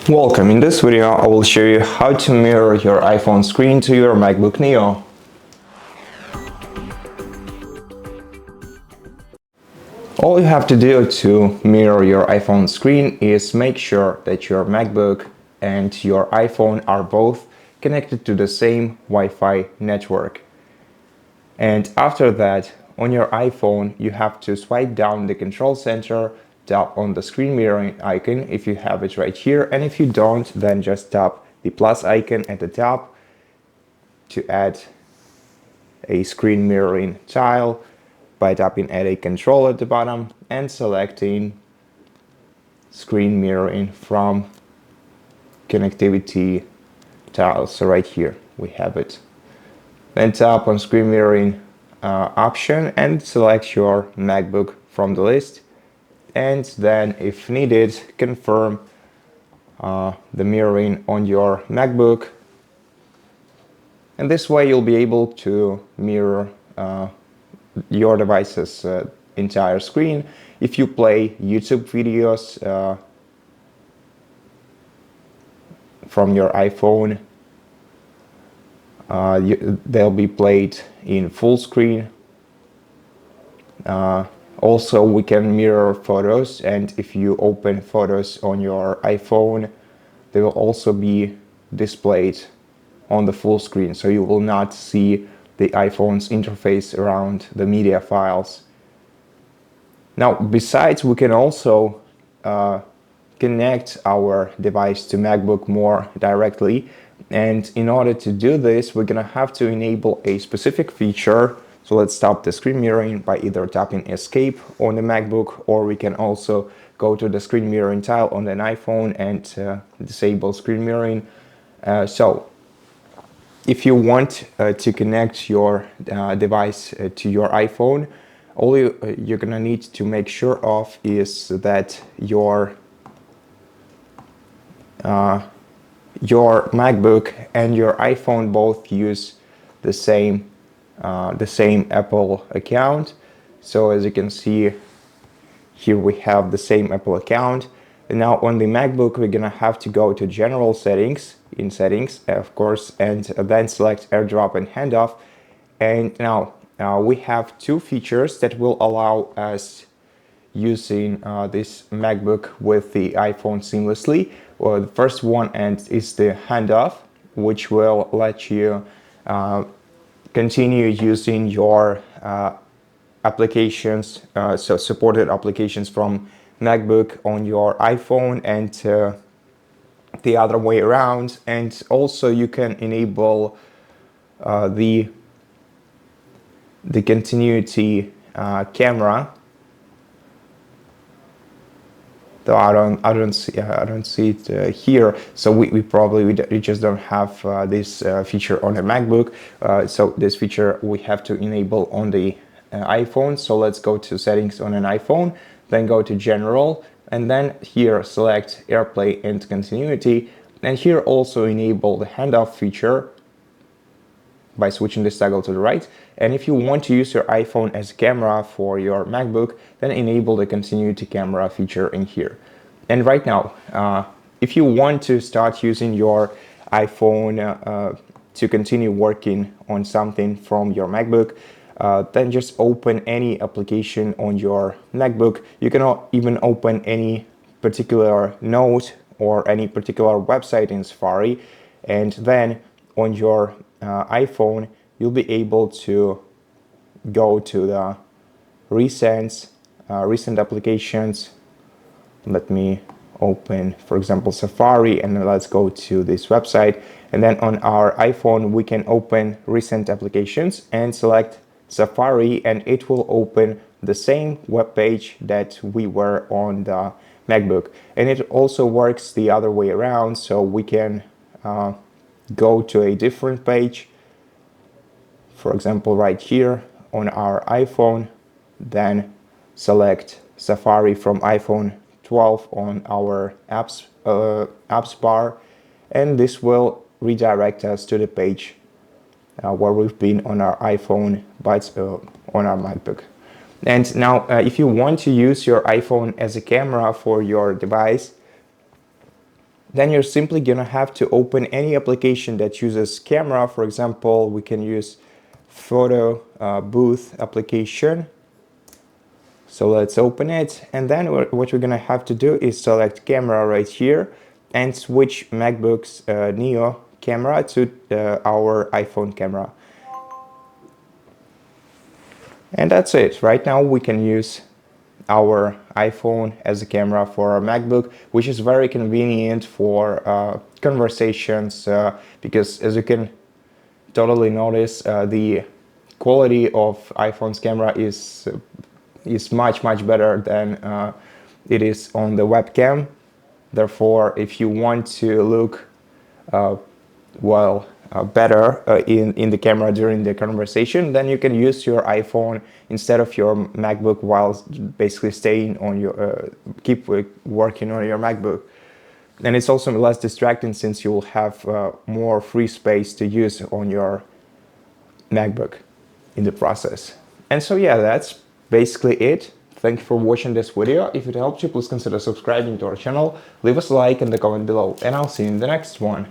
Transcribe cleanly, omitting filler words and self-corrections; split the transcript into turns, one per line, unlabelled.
Welcome. In this video, I will show you how to mirror your iPhone screen to your MacBook Neo. All you have to do to mirror your iPhone screen is make sure that your MacBook and your iPhone are both connected to the same Wi-Fi network. And after that, on your iPhone, you have to swipe down the control center, tap on the screen mirroring icon if you have it right here, and if you don't, then just tap the plus icon at the top to add a screen mirroring tile by tapping add a control at the bottom and selecting screen mirroring from connectivity tiles. So right here we have it. Then tap on screen mirroring option and select your MacBook from the list, and then if needed confirm the mirroring on your MacBook, and this way you'll be able to mirror your device's entire screen. If you play YouTube videos from your iPhone, they'll be played in full screen. Also, we can mirror photos, and if you open photos on your iPhone, they will also be displayed on the full screen, so you will not see the iPhone's interface around the media files. Now, besides, we can also connect our device to MacBook more directly, and in order to do this, we're gonna have to enable a specific feature. So let's stop the screen mirroring by either tapping escape on the MacBook, or we can also go to the screen mirroring tile on an iPhone and disable screen mirroring. So if you want to connect your device to your iPhone, all you're gonna need to make sure of is that your MacBook and your iPhone both use the same Apple account. So as you can see here, we have the same Apple account. And now on the MacBook, we're gonna have to go to general settings, in settings of course, and then select AirDrop and Handoff. And now we have two features that will allow us using this MacBook with the iPhone seamlessly. Well, the first one is the Handoff, which will let you continue using your applications, so supported applications from MacBook on your iPhone, and the other way around. And also you can enable the continuity camera. Though I don't see it here, so we just don't have this feature on a MacBook. So this feature we have to enable on the iPhone. So let's go to settings on an iPhone, then go to general, and then here select AirPlay and continuity, and here also enable the handoff feature by switching this toggle to the right. And if you want to use your iPhone as a camera for your MacBook, then enable the continuity camera feature in here. And right now, if you want to start using your iPhone to continue working on something from your MacBook, then just open any application on your MacBook. You can even open any particular note or any particular website in Safari, and then on your iPhone, you'll be able to go to the recent applications. Let me open, for example, Safari, and let's go to this website. And then on our iPhone, we can open recent applications and select Safari, and it will open the same web page that we were on the MacBook. And it also works the other way around, so we can go to a different page, for example right here on our iPhone, then select Safari from iPhone 12 on our apps bar, and this will redirect us to the page where we've been on our iPhone but on our MacBook. And now if you want to use your iPhone as a camera for your device, then you're simply gonna have to open any application that uses camera. For example, we can use photo booth application. So let's open it, and then what we're gonna have to do is select camera right here and switch MacBook's Neo camera to our iPhone camera. And that's it. Right now we can use our iPhone as a camera for our MacBook, which is very convenient for conversations because, as you can totally notice, the quality of iPhone's camera is much better than it is on the webcam. Therefore, if you want to look better in the camera during the conversation, then you can use your iPhone instead of your MacBook while basically staying on your keep working on your MacBook. And it's also less distracting since you'll have more free space to use on your MacBook in the process. And so yeah, that's basically it. Thank you for watching this video. If it helped you, please consider subscribing to our channel, leave us a like and a comment below, and I'll see you in the next one.